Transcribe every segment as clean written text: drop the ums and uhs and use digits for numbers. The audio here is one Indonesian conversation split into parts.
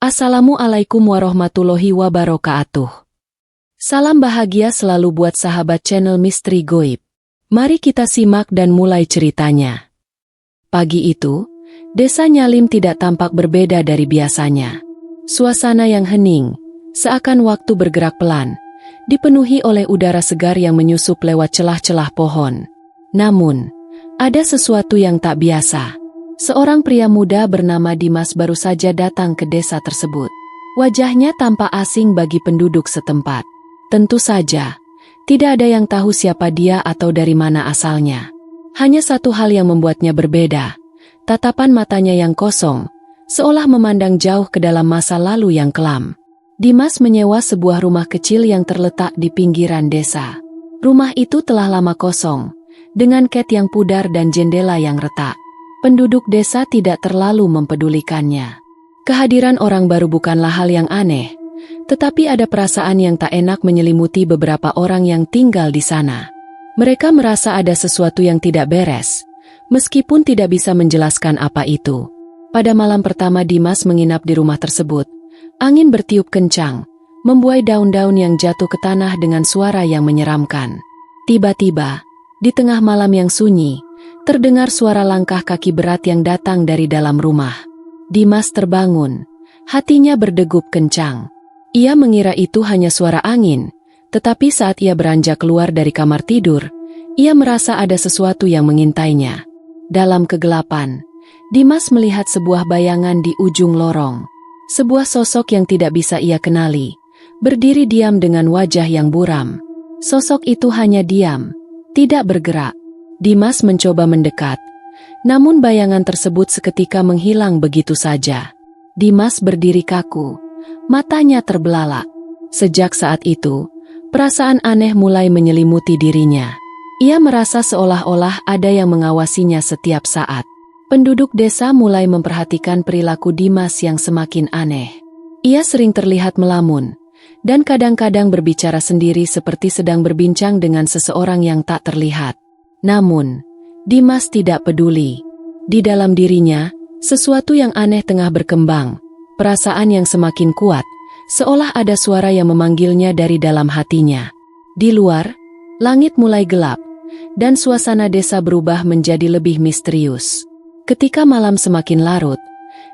Assalamualaikum warahmatullahi wabarakatuh. Salam bahagia selalu buat sahabat channel Misteri Goib. Mari kita simak dan mulai ceritanya. Pagi itu, desa Nyalim tidak tampak berbeda dari biasanya. Suasana yang hening, seakan waktu bergerak pelan, dipenuhi oleh udara segar yang menyusup lewat celah-celah pohon. Namun, ada sesuatu yang tak biasa. Seorang pria muda bernama Dimas baru saja datang ke desa tersebut. Wajahnya tampak asing bagi penduduk setempat. Tentu saja, tidak ada yang tahu siapa dia atau dari mana asalnya. Hanya satu hal yang membuatnya berbeda. Tatapan matanya yang kosong, seolah memandang jauh ke dalam masa lalu yang kelam. Dimas menyewa sebuah rumah kecil yang terletak di pinggiran desa. Rumah itu telah lama kosong, dengan cat yang pudar dan jendela yang retak. Penduduk desa tidak terlalu mempedulikannya. Kehadiran orang baru bukanlah hal yang aneh, tetapi ada perasaan yang tak enak menyelimuti beberapa orang yang tinggal di sana. Mereka merasa ada sesuatu yang tidak beres, meskipun tidak bisa menjelaskan apa itu. Pada malam pertama Dimas menginap di rumah tersebut, angin bertiup kencang, membuai daun-daun yang jatuh ke tanah dengan suara yang menyeramkan. Tiba-tiba, di tengah malam yang sunyi, terdengar suara langkah kaki berat yang datang dari dalam rumah. Dimas terbangun, hatinya berdegup kencang. Ia mengira itu hanya suara angin, tetapi saat ia beranjak keluar dari kamar tidur, ia merasa ada sesuatu yang mengintainya. Dalam kegelapan, Dimas melihat sebuah bayangan di ujung lorong. Sebuah sosok yang tidak bisa ia kenali, berdiri diam dengan wajah yang buram. Sosok itu hanya diam, tidak bergerak. Dimas mencoba mendekat, namun bayangan tersebut seketika menghilang begitu saja. Dimas berdiri kaku, matanya terbelalak. Sejak saat itu, perasaan aneh mulai menyelimuti dirinya. Ia merasa seolah-olah ada yang mengawasinya setiap saat. Penduduk desa mulai memperhatikan perilaku Dimas yang semakin aneh. Ia sering terlihat melamun, dan kadang-kadang berbicara sendiri seperti sedang berbincang dengan seseorang yang tak terlihat. Namun, Dimas tidak peduli. Di dalam dirinya, sesuatu yang aneh tengah berkembang. Perasaan yang semakin kuat, seolah ada suara yang memanggilnya dari dalam hatinya. Di luar, langit mulai gelap, dan suasana desa berubah menjadi lebih misterius. Ketika malam semakin larut,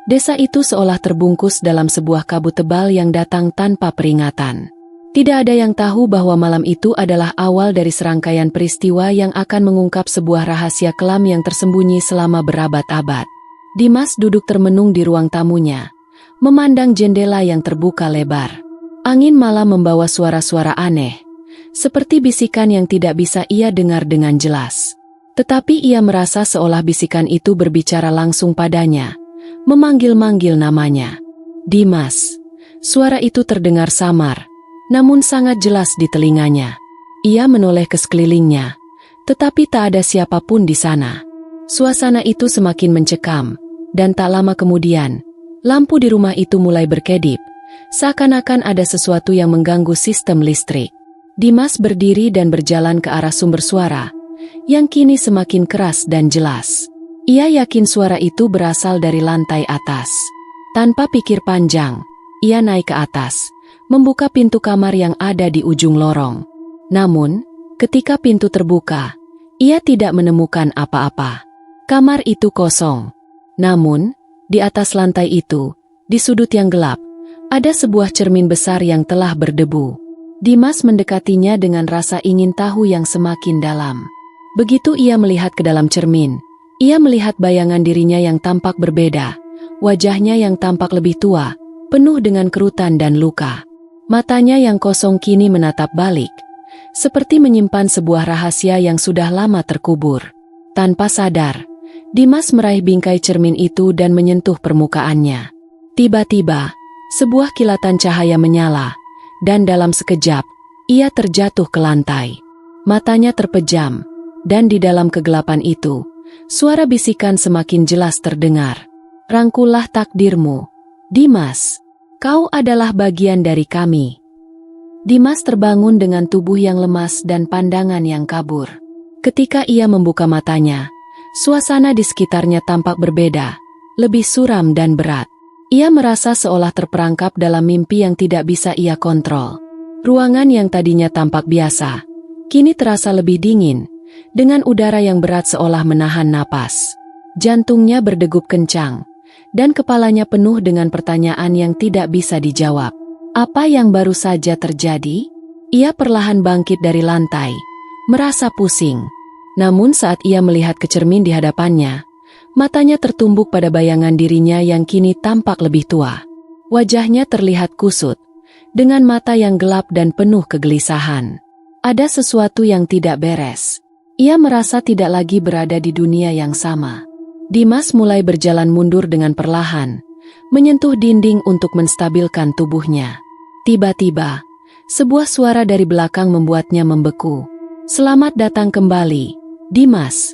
desa itu seolah terbungkus dalam sebuah kabut tebal yang datang tanpa peringatan. Tidak ada yang tahu bahwa malam itu adalah awal dari serangkaian peristiwa yang akan mengungkap sebuah rahasia kelam yang tersembunyi selama berabad-abad. Dimas duduk termenung di ruang tamunya, memandang jendela yang terbuka lebar. Angin malam membawa suara-suara aneh, seperti bisikan yang tidak bisa ia dengar dengan jelas. Tetapi ia merasa seolah bisikan itu berbicara langsung padanya, memanggil-manggil namanya. Dimas. Suara itu terdengar samar, namun sangat jelas di telinganya. Ia menoleh ke sekelilingnya, tetapi tak ada siapapun di sana. Suasana itu semakin mencekam, dan tak lama kemudian, lampu di rumah itu mulai berkedip, seakan-akan ada sesuatu yang mengganggu sistem listrik. Dimas berdiri dan berjalan ke arah sumber suara, yang kini semakin keras dan jelas. Ia yakin suara itu berasal dari lantai atas. Tanpa pikir panjang, ia naik ke atas, membuka pintu kamar yang ada di ujung lorong. Namun, ketika pintu terbuka, ia tidak menemukan apa-apa. Kamar itu kosong. Namun, di atas lantai itu, di sudut yang gelap, ada sebuah cermin besar yang telah berdebu. Dimas mendekatinya dengan rasa ingin tahu yang semakin dalam. Begitu ia melihat ke dalam cermin, ia melihat bayangan dirinya yang tampak berbeda. Wajahnya yang tampak lebih tua, penuh dengan kerutan dan luka. Matanya yang kosong kini menatap balik, seperti menyimpan sebuah rahasia yang sudah lama terkubur. Tanpa sadar, Dimas meraih bingkai cermin itu dan menyentuh permukaannya. Tiba-tiba, sebuah kilatan cahaya menyala, dan dalam sekejap, ia terjatuh ke lantai. Matanya terpejam, dan di dalam kegelapan itu, suara bisikan semakin jelas terdengar. "Rangkullah takdirmu, Dimas. Kau adalah bagian dari kami." Dimas terbangun dengan tubuh yang lemas dan pandangan yang kabur. Ketika ia membuka matanya, suasana di sekitarnya tampak berbeda, lebih suram dan berat. Ia merasa seolah terperangkap dalam mimpi yang tidak bisa ia kontrol. Ruangan yang tadinya tampak biasa, kini terasa lebih dingin, dengan udara yang berat seolah menahan napas. Jantungnya berdegup kencang, dan kepalanya penuh dengan pertanyaan yang tidak bisa dijawab. Apa yang baru saja terjadi? Ia perlahan bangkit dari lantai, merasa pusing. Namun saat ia melihat ke cermin di hadapannya, matanya tertumbuk pada bayangan dirinya yang kini tampak lebih tua. Wajahnya terlihat kusut, dengan mata yang gelap dan penuh kegelisahan. Ada sesuatu yang tidak beres. Ia merasa tidak lagi berada di dunia yang sama. Dimas mulai berjalan mundur dengan perlahan, menyentuh dinding untuk menstabilkan tubuhnya. Tiba-tiba, sebuah suara dari belakang membuatnya membeku. "Selamat datang kembali, Dimas."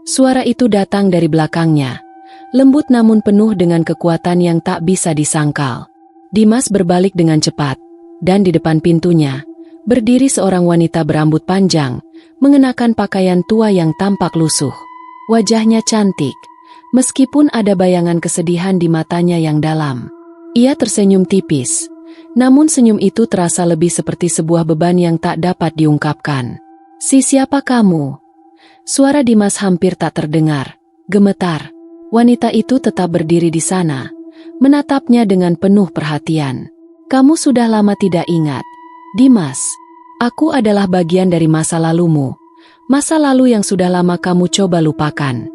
Suara itu datang dari belakangnya, lembut namun penuh dengan kekuatan yang tak bisa disangkal. Dimas berbalik dengan cepat, dan di depan pintunya, berdiri seorang wanita berambut panjang, mengenakan pakaian tua yang tampak lusuh. Wajahnya cantik, meskipun ada bayangan kesedihan di matanya yang dalam. Ia tersenyum tipis, namun senyum itu terasa lebih seperti sebuah beban yang tak dapat diungkapkan. Siapa kamu?" Suara Dimas hampir tak terdengar. Gemetar. Wanita itu tetap berdiri di sana, menatapnya dengan penuh perhatian. "Kamu sudah lama tidak ingat, Dimas. Aku adalah bagian dari masa lalumu. Masa lalu yang sudah lama kamu coba lupakan."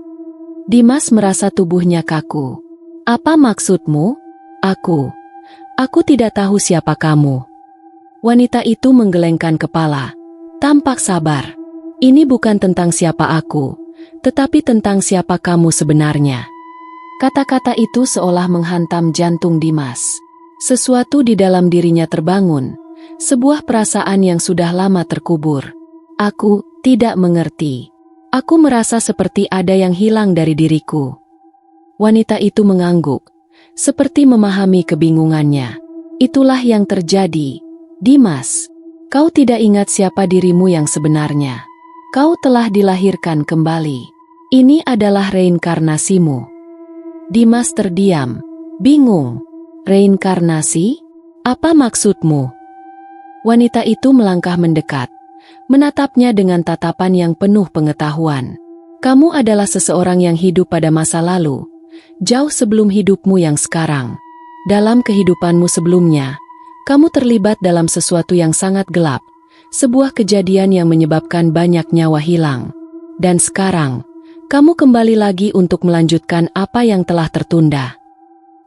Dimas merasa tubuhnya kaku. "Apa maksudmu?" Aku tidak tahu siapa kamu." Wanita itu menggelengkan kepala, tampak sabar. "Ini bukan tentang siapa aku, tetapi tentang siapa kamu sebenarnya." Kata-kata itu seolah menghantam jantung Dimas. Sesuatu di dalam dirinya terbangun, sebuah perasaan yang sudah lama terkubur. "Aku tidak mengerti. Aku merasa seperti ada yang hilang dari diriku." Wanita itu mengangguk, seperti memahami kebingungannya. "Itulah yang terjadi, Dimas. Kau tidak ingat siapa dirimu yang sebenarnya. Kau telah dilahirkan kembali. Ini adalah reinkarnasimu." Dimas terdiam, bingung. "Reinkarnasi? Apa maksudmu?" Wanita itu melangkah mendekat, menatapnya dengan tatapan yang penuh pengetahuan. "Kamu adalah seseorang yang hidup pada masa lalu, jauh sebelum hidupmu yang sekarang. Dalam kehidupanmu sebelumnya, kamu terlibat dalam sesuatu yang sangat gelap, sebuah kejadian yang menyebabkan banyak nyawa hilang. Dan sekarang, kamu kembali lagi untuk melanjutkan apa yang telah tertunda."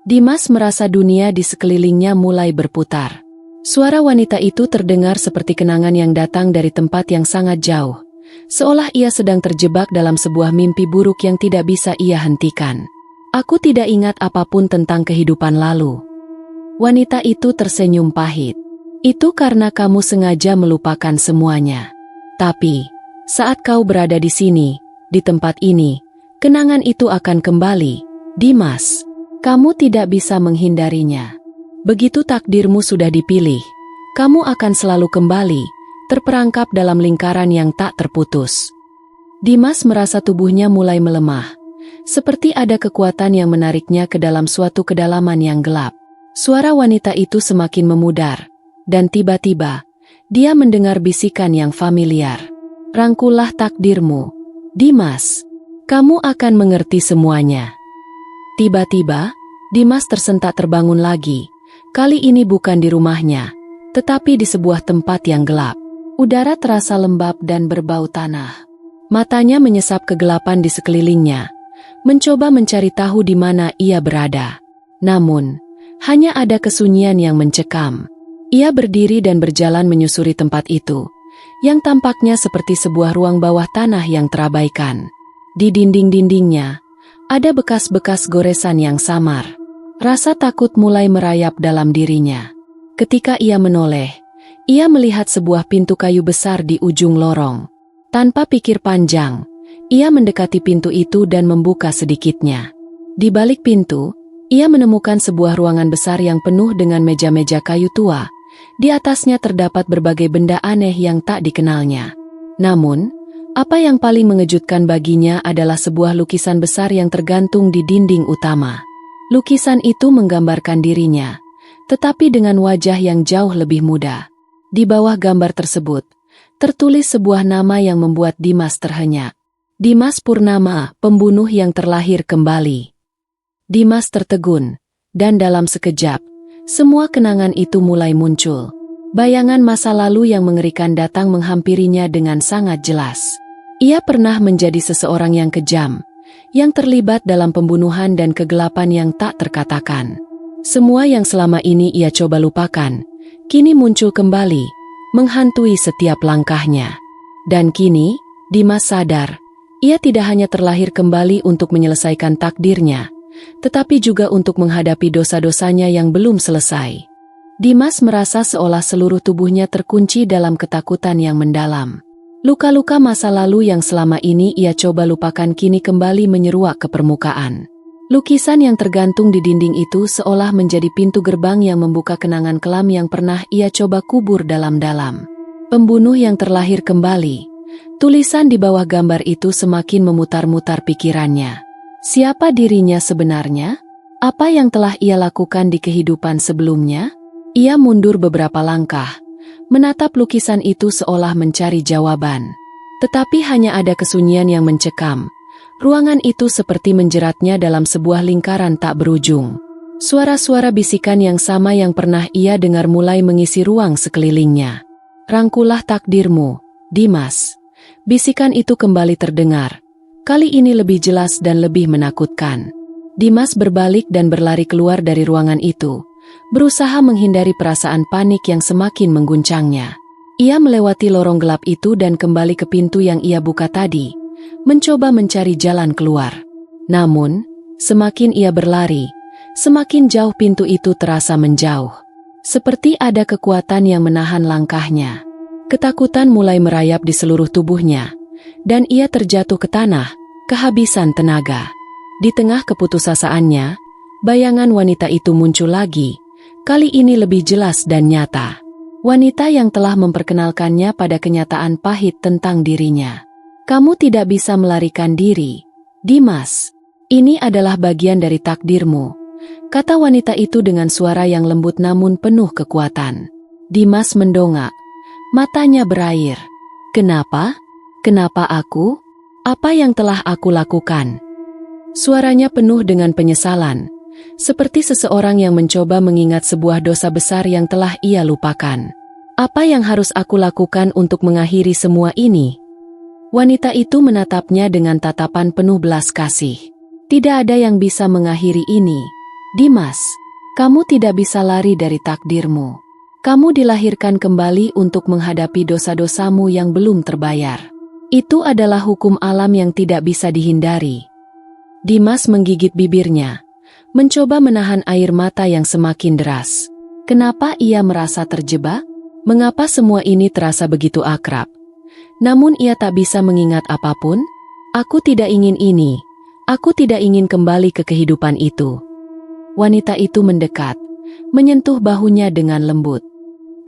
Dimas merasa dunia di sekelilingnya mulai berputar. Suara wanita itu terdengar seperti kenangan yang datang dari tempat yang sangat jauh, seolah ia sedang terjebak dalam sebuah mimpi buruk yang tidak bisa ia hentikan. "Aku tidak ingat apapun tentang kehidupan lalu." Wanita itu tersenyum pahit. "Itu karena kamu sengaja melupakan semuanya. Tapi, saat kau berada di sini, di tempat ini, kenangan itu akan kembali, Dimas. Kamu tidak bisa menghindarinya. Begitu takdirmu sudah dipilih, kamu akan selalu kembali, terperangkap dalam lingkaran yang tak terputus." Dimas merasa tubuhnya mulai melemah, seperti ada kekuatan yang menariknya ke dalam suatu kedalaman yang gelap. Suara wanita itu semakin memudar, dan tiba-tiba, dia mendengar bisikan yang familiar. "Rangkullah takdirmu, Dimas. Kamu akan mengerti semuanya." Tiba-tiba, Dimas tersentak terbangun lagi. Kali ini bukan di rumahnya, tetapi di sebuah tempat yang gelap. Udara terasa lembab dan berbau tanah. Matanya menyesap kegelapan di sekelilingnya, mencoba mencari tahu di mana ia berada. Namun, hanya ada kesunyian yang mencekam. Ia berdiri dan berjalan menyusuri tempat itu, yang tampaknya seperti sebuah ruang bawah tanah yang terabaikan. Di dinding-dindingnya, ada bekas-bekas goresan yang samar. Rasa takut mulai merayap dalam dirinya. Ketika ia menoleh, ia melihat sebuah pintu kayu besar di ujung lorong. Tanpa pikir panjang, ia mendekati pintu itu dan membuka sedikitnya. Di balik pintu, ia menemukan sebuah ruangan besar yang penuh dengan meja-meja kayu tua. Di atasnya terdapat berbagai benda aneh yang tak dikenalnya. Namun, apa yang paling mengejutkan baginya adalah sebuah lukisan besar yang tergantung di dinding utama. Lukisan itu menggambarkan dirinya, tetapi dengan wajah yang jauh lebih muda. Di bawah gambar tersebut, tertulis sebuah nama yang membuat Dimas terhenyak. Dimas Purnama, pembunuh yang terlahir kembali. Dimas tertegun, dan dalam sekejap, semua kenangan itu mulai muncul. Bayangan masa lalu yang mengerikan datang menghampirinya dengan sangat jelas. Ia pernah menjadi seseorang yang kejam, yang terlibat dalam pembunuhan dan kegelapan yang tak terkatakan. Semua yang selama ini ia coba lupakan, kini muncul kembali, menghantui setiap langkahnya. Dan kini, Dimas sadar, ia tidak hanya terlahir kembali untuk menyelesaikan takdirnya, tetapi juga untuk menghadapi dosa-dosanya yang belum selesai. Dimas merasa seolah seluruh tubuhnya terkunci dalam ketakutan yang mendalam. Luka-luka masa lalu yang selama ini ia coba lupakan kini kembali menyeruak ke permukaan. Lukisan yang tergantung di dinding itu seolah menjadi pintu gerbang yang membuka kenangan kelam yang pernah ia coba kubur dalam-dalam. Pembunuh yang terlahir kembali. Tulisan di bawah gambar itu semakin memutar-mutar pikirannya. Siapa dirinya sebenarnya? Apa yang telah ia lakukan di kehidupan sebelumnya? Ia mundur beberapa langkah, menatap lukisan itu seolah mencari jawaban. Tetapi hanya ada kesunyian yang mencekam. Ruangan itu seperti menjeratnya dalam sebuah lingkaran tak berujung. Suara-suara bisikan yang sama yang pernah ia dengar mulai mengisi ruang sekelilingnya. Rangkulah takdirmu, Dimas. Bisikan itu kembali terdengar. Kali ini lebih jelas dan lebih menakutkan. Dimas berbalik dan berlari keluar dari ruangan itu, berusaha menghindari perasaan panik yang semakin mengguncangnya. Ia melewati lorong gelap itu dan kembali ke pintu yang ia buka tadi, mencoba mencari jalan keluar. Namun, semakin ia berlari, semakin jauh pintu itu terasa menjauh. Seperti ada kekuatan yang menahan langkahnya. Ketakutan mulai merayap di seluruh tubuhnya, dan ia terjatuh ke tanah, kehabisan tenaga. Di tengah keputusasaannya, bayangan wanita itu muncul lagi, kali ini lebih jelas dan nyata. Wanita yang telah memperkenalkannya pada kenyataan pahit tentang dirinya. Kamu tidak bisa melarikan diri, Dimas. Ini adalah bagian dari takdirmu, kata wanita itu dengan suara yang lembut namun penuh kekuatan. Dimas mendongak, matanya berair. Kenapa? Kenapa aku? Apa yang telah aku lakukan? Suaranya penuh dengan penyesalan, seperti seseorang yang mencoba mengingat sebuah dosa besar yang telah ia lupakan. Apa yang harus aku lakukan untuk mengakhiri semua ini? Wanita itu menatapnya dengan tatapan penuh belas kasih. Tidak ada yang bisa mengakhiri ini, Dimas. Kamu tidak bisa lari dari takdirmu. Kamu dilahirkan kembali untuk menghadapi dosa-dosamu yang belum terbayar. Itu adalah hukum alam yang tidak bisa dihindari. Dimas menggigit bibirnya, mencoba menahan air mata yang semakin deras. Kenapa ia merasa terjebak? Mengapa semua ini terasa begitu akrab? Namun ia tak bisa mengingat apapun. Aku tidak ingin ini. Aku tidak ingin kembali ke kehidupan itu. Wanita itu mendekat, menyentuh bahunya dengan lembut.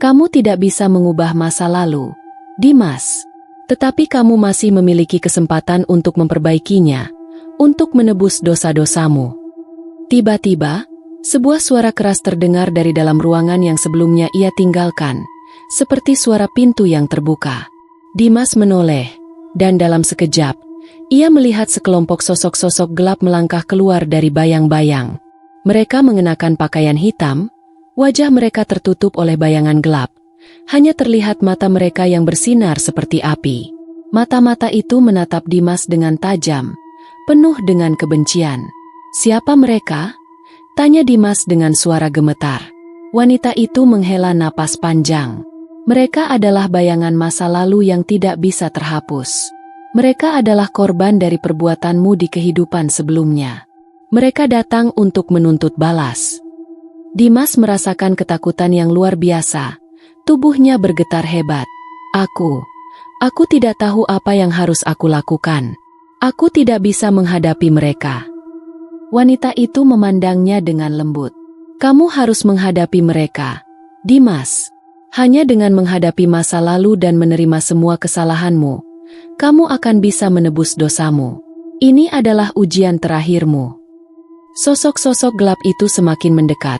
Kamu tidak bisa mengubah masa lalu, Dimas. Tetapi kamu masih memiliki kesempatan untuk memperbaikinya, untuk menebus dosa-dosamu. Tiba-tiba, sebuah suara keras terdengar dari dalam ruangan yang sebelumnya ia tinggalkan, seperti suara pintu yang terbuka. Dimas menoleh, dan dalam sekejap, ia melihat sekelompok sosok-sosok gelap melangkah keluar dari bayang-bayang. Mereka mengenakan pakaian hitam, wajah mereka tertutup oleh bayangan gelap. Hanya terlihat mata mereka yang bersinar seperti api. Mata-mata itu menatap Dimas dengan tajam, penuh dengan kebencian. Siapa mereka? Tanya Dimas dengan suara gemetar. Wanita itu menghela napas panjang. Mereka adalah bayangan masa lalu yang tidak bisa terhapus. Mereka adalah korban dari perbuatanmu di kehidupan sebelumnya. Mereka datang untuk menuntut balas. Dimas merasakan ketakutan yang luar biasa. Tubuhnya bergetar hebat. Aku tidak tahu apa yang harus aku lakukan. Aku tidak bisa menghadapi mereka. Wanita itu memandangnya dengan lembut. Kamu harus menghadapi mereka, Dimas. Hanya dengan menghadapi masa lalu dan menerima semua kesalahanmu, kamu akan bisa menebus dosamu. Ini adalah ujian terakhirmu. Sosok-sosok gelap itu semakin mendekat.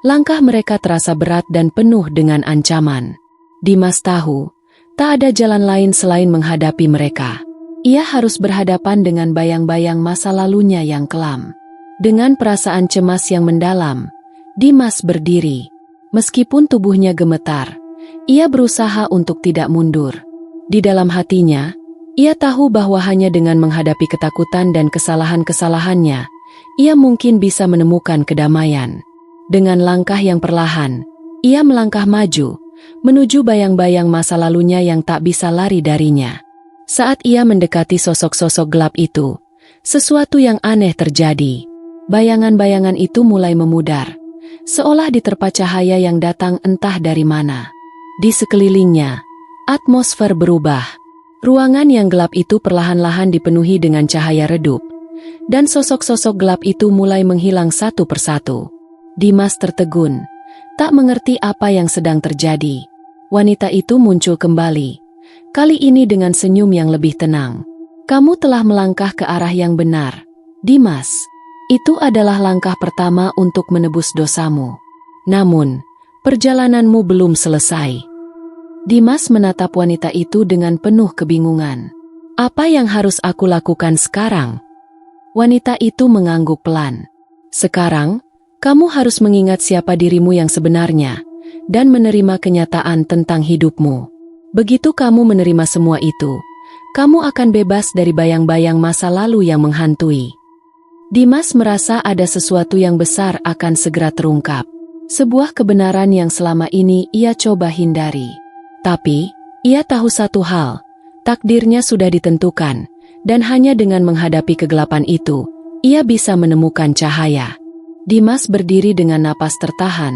Langkah mereka terasa berat dan penuh dengan ancaman. Dimas tahu, tak ada jalan lain selain menghadapi mereka. Ia harus berhadapan dengan bayang-bayang masa lalunya yang kelam. Dengan perasaan cemas yang mendalam, Dimas berdiri. Meskipun tubuhnya gemetar, ia berusaha untuk tidak mundur. Di dalam hatinya, ia tahu bahwa hanya dengan menghadapi ketakutan dan kesalahan-kesalahannya, ia mungkin bisa menemukan kedamaian. Dengan langkah yang perlahan, ia melangkah maju, menuju bayang-bayang masa lalunya yang tak bisa lari darinya. Saat ia mendekati sosok-sosok gelap itu, sesuatu yang aneh terjadi. Bayangan-bayangan itu mulai memudar, seolah diterpa cahaya yang datang entah dari mana. Di sekelilingnya, atmosfer berubah. Ruangan yang gelap itu perlahan-lahan dipenuhi dengan cahaya redup, dan sosok-sosok gelap itu mulai menghilang satu persatu. Dimas tertegun, tak mengerti apa yang sedang terjadi. Wanita itu muncul kembali, kali ini dengan senyum yang lebih tenang. "Kamu telah melangkah ke arah yang benar, Dimas. Itu adalah langkah pertama untuk menebus dosamu. Namun, perjalananmu belum selesai." Dimas menatap wanita itu dengan penuh kebingungan. "Apa yang harus aku lakukan sekarang?" Wanita itu mengangguk pelan. "Sekarang, kamu harus mengingat siapa dirimu yang sebenarnya, dan menerima kenyataan tentang hidupmu. Begitu kamu menerima semua itu, kamu akan bebas dari bayang-bayang masa lalu yang menghantui." Dimas merasa ada sesuatu yang besar akan segera terungkap. Sebuah kebenaran yang selama ini ia coba hindari. Tapi, ia tahu satu hal, takdirnya sudah ditentukan, dan hanya dengan menghadapi kegelapan itu, ia bisa menemukan cahaya. Dimas berdiri dengan napas tertahan.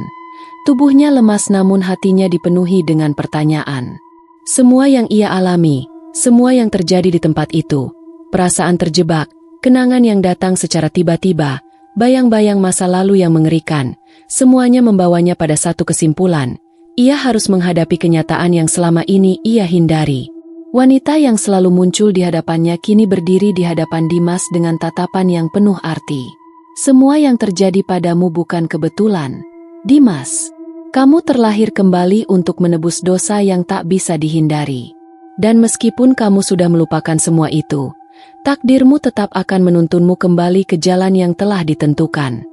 Tubuhnya lemas namun hatinya dipenuhi dengan pertanyaan. Semua yang ia alami, semua yang terjadi di tempat itu, perasaan terjebak, kenangan yang datang secara tiba-tiba, bayang-bayang masa lalu yang mengerikan, semuanya membawanya pada satu kesimpulan. Ia harus menghadapi kenyataan yang selama ini ia hindari. Wanita yang selalu muncul di hadapannya kini berdiri di hadapan Dimas dengan tatapan yang penuh arti. "Semua yang terjadi padamu bukan kebetulan, Dimas. Kamu terlahir kembali untuk menebus dosa yang tak bisa dihindari. Dan meskipun kamu sudah melupakan semua itu, takdirmu tetap akan menuntunmu kembali ke jalan yang telah ditentukan."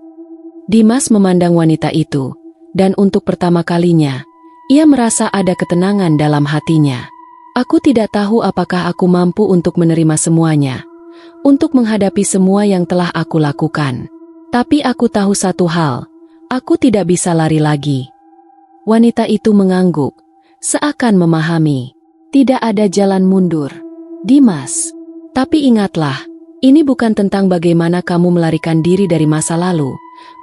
Dimas memandang wanita itu, dan untuk pertama kalinya, ia merasa ada ketenangan dalam hatinya. "Aku tidak tahu apakah aku mampu untuk menerima semuanya, untuk menghadapi semua yang telah aku lakukan. Tapi aku tahu satu hal, aku tidak bisa lari lagi." Wanita itu mengangguk, seakan memahami. "Tidak ada jalan mundur, Dimas. Tapi ingatlah, ini bukan tentang bagaimana kamu melarikan diri dari masa lalu,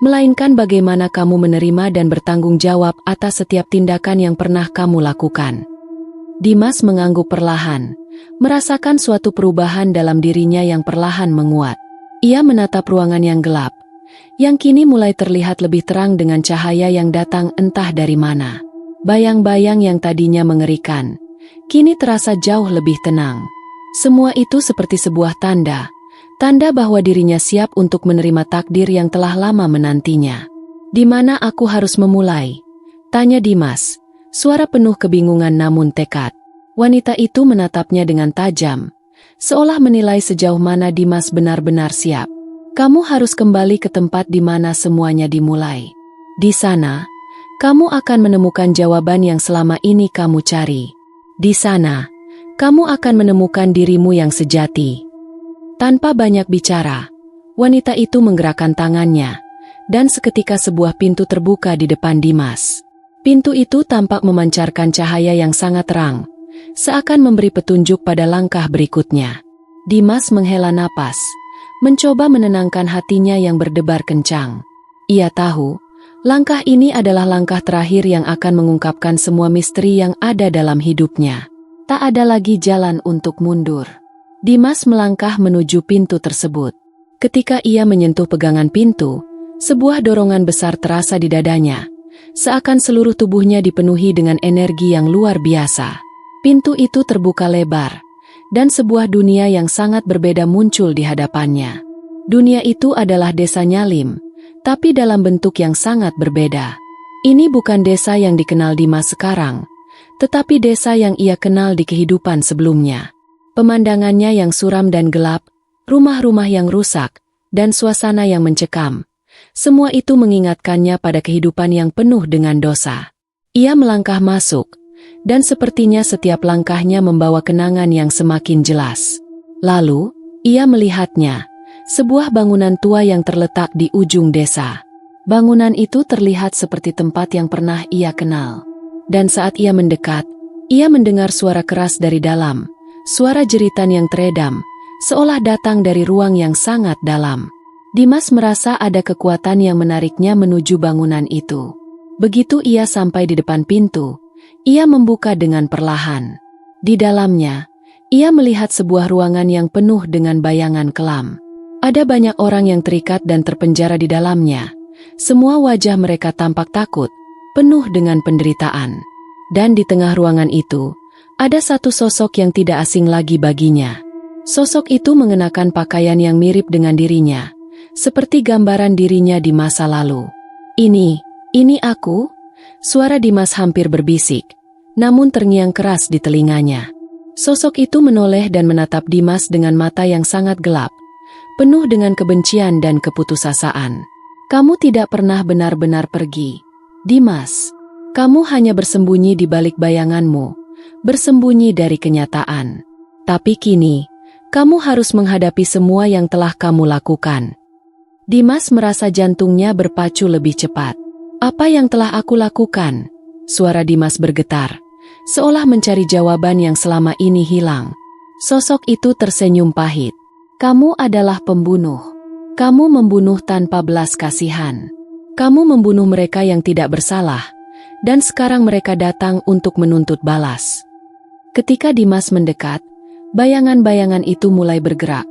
melainkan bagaimana kamu menerima dan bertanggung jawab atas setiap tindakan yang pernah kamu lakukan." Dimas mengangguk perlahan, merasakan suatu perubahan dalam dirinya yang perlahan menguat. Ia menatap ruangan yang gelap, yang kini mulai terlihat lebih terang dengan cahaya yang datang entah dari mana. Bayang-bayang yang tadinya mengerikan, kini terasa jauh lebih tenang. Semua itu seperti sebuah tanda bahwa dirinya siap untuk menerima takdir yang telah lama menantinya. "Di mana aku harus memulai?" tanya Dimas, suara penuh kebingungan namun tekad. Wanita itu menatapnya dengan tajam, seolah menilai sejauh mana Dimas benar-benar siap. "Kamu harus kembali ke tempat di mana semuanya dimulai. Di sana, kamu akan menemukan jawaban yang selama ini kamu cari. Di sana, kamu akan menemukan dirimu yang sejati." Tanpa banyak bicara, wanita itu menggerakkan tangannya, dan seketika sebuah pintu terbuka di depan Dimas. Pintu itu tampak memancarkan cahaya yang sangat terang, seakan memberi petunjuk pada langkah berikutnya. Dimas menghela napas, mencoba menenangkan hatinya yang berdebar kencang. Ia tahu, langkah ini adalah langkah terakhir yang akan mengungkapkan semua misteri yang ada dalam hidupnya. Tak ada lagi jalan untuk mundur. Dimas melangkah menuju pintu tersebut. Ketika ia menyentuh pegangan pintu, sebuah dorongan besar terasa di dadanya, seakan seluruh tubuhnya dipenuhi dengan energi yang luar biasa. Pintu itu terbuka lebar, dan sebuah dunia yang sangat berbeda muncul di hadapannya. Dunia itu adalah desa Nyalim, tapi dalam bentuk yang sangat berbeda. Ini bukan desa yang dikenal Dimas sekarang, tetapi desa yang ia kenal di kehidupan sebelumnya. Pemandangannya yang suram dan gelap, rumah-rumah yang rusak, dan suasana yang mencekam. Semua itu mengingatkannya pada kehidupan yang penuh dengan dosa. Ia melangkah masuk, dan sepertinya setiap langkahnya membawa kenangan yang semakin jelas. Lalu, ia melihatnya, sebuah bangunan tua yang terletak di ujung desa. Bangunan itu terlihat seperti tempat yang pernah ia kenal. Dan saat ia mendekat, ia mendengar suara keras dari dalam, suara jeritan yang teredam, seolah datang dari ruang yang sangat dalam. Dimas merasa ada kekuatan yang menariknya menuju bangunan itu. Begitu ia sampai di depan pintu, ia membuka dengan perlahan. Di dalamnya, ia melihat sebuah ruangan yang penuh dengan bayangan kelam. Ada banyak orang yang terikat dan terpenjara di dalamnya. Semua wajah mereka tampak takut, penuh dengan penderitaan. Dan di tengah ruangan itu, ada satu sosok yang tidak asing lagi baginya. Sosok itu mengenakan pakaian yang mirip dengan dirinya, seperti gambaran dirinya di masa lalu. Ini aku?" Suara Dimas hampir berbisik, namun terngiang keras di telinganya. Sosok itu menoleh dan menatap Dimas dengan mata yang sangat gelap, penuh dengan kebencian dan keputusasaan. "Kamu tidak pernah benar-benar pergi, Dimas. Kamu hanya bersembunyi di balik bayanganmu, bersembunyi dari kenyataan. Tapi kini, kamu harus menghadapi semua yang telah kamu lakukan." Dimas merasa jantungnya berpacu lebih cepat. "Apa yang telah aku lakukan?" Suara Dimas bergetar, seolah mencari jawaban yang selama ini hilang. Sosok itu tersenyum pahit. "Kamu adalah pembunuh. Kamu membunuh tanpa belas kasihan. Kamu membunuh mereka yang tidak bersalah, dan sekarang mereka datang untuk menuntut balas." Ketika Dimas mendekat, bayangan-bayangan itu mulai bergerak,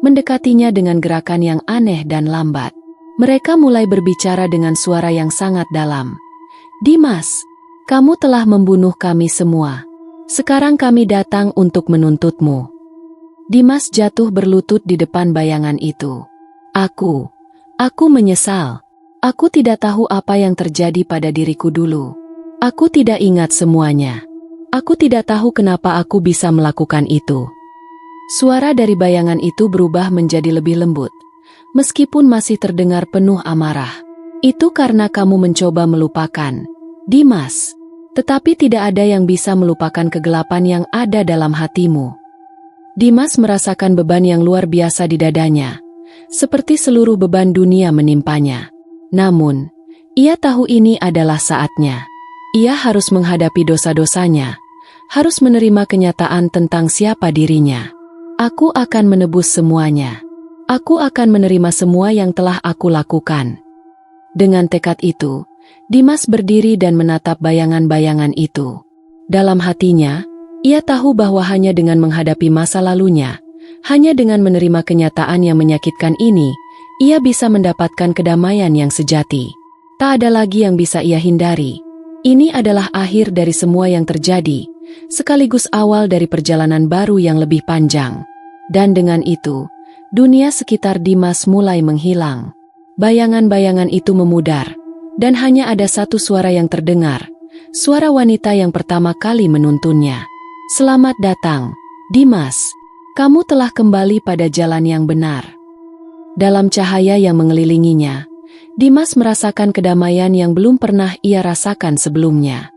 mendekatinya dengan gerakan yang aneh dan lambat. Mereka mulai berbicara dengan suara yang sangat dalam. "Dimas, kamu telah membunuh kami semua. Sekarang kami datang untuk menuntutmu." Dimas jatuh berlutut di depan bayangan itu. Aku menyesal. Aku tidak tahu apa yang terjadi pada diriku dulu. Aku tidak ingat semuanya. Aku tidak tahu kenapa aku bisa melakukan itu." Suara dari bayangan itu berubah menjadi lebih lembut, meskipun masih terdengar penuh amarah. "Itu karena kamu mencoba melupakan, Dimas. Tetapi tidak ada yang bisa melupakan kegelapan yang ada dalam hatimu." Dimas merasakan beban yang luar biasa di dadanya, seperti seluruh beban dunia menimpanya. Namun, ia tahu ini adalah saatnya. Ia harus menghadapi dosa-dosanya, harus menerima kenyataan tentang siapa dirinya. "Aku akan menebus semuanya. Aku akan menerima semua yang telah aku lakukan." Dengan tekad itu, Dimas berdiri dan menatap bayangan-bayangan itu. Dalam hatinya, ia tahu bahwa hanya dengan menghadapi masa lalunya, hanya dengan menerima kenyataan yang menyakitkan ini, ia bisa mendapatkan kedamaian yang sejati. Tak ada lagi yang bisa ia hindari. Ini adalah akhir dari semua yang terjadi, sekaligus awal dari perjalanan baru yang lebih panjang. Dan dengan itu, dunia sekitar Dimas mulai menghilang. Bayangan-bayangan itu memudar, dan hanya ada satu suara yang terdengar, suara wanita yang pertama kali menuntunnya. "Selamat datang, Dimas. Kamu telah kembali pada jalan yang benar." Dalam cahaya yang mengelilinginya, Dimas merasakan kedamaian yang belum pernah ia rasakan sebelumnya.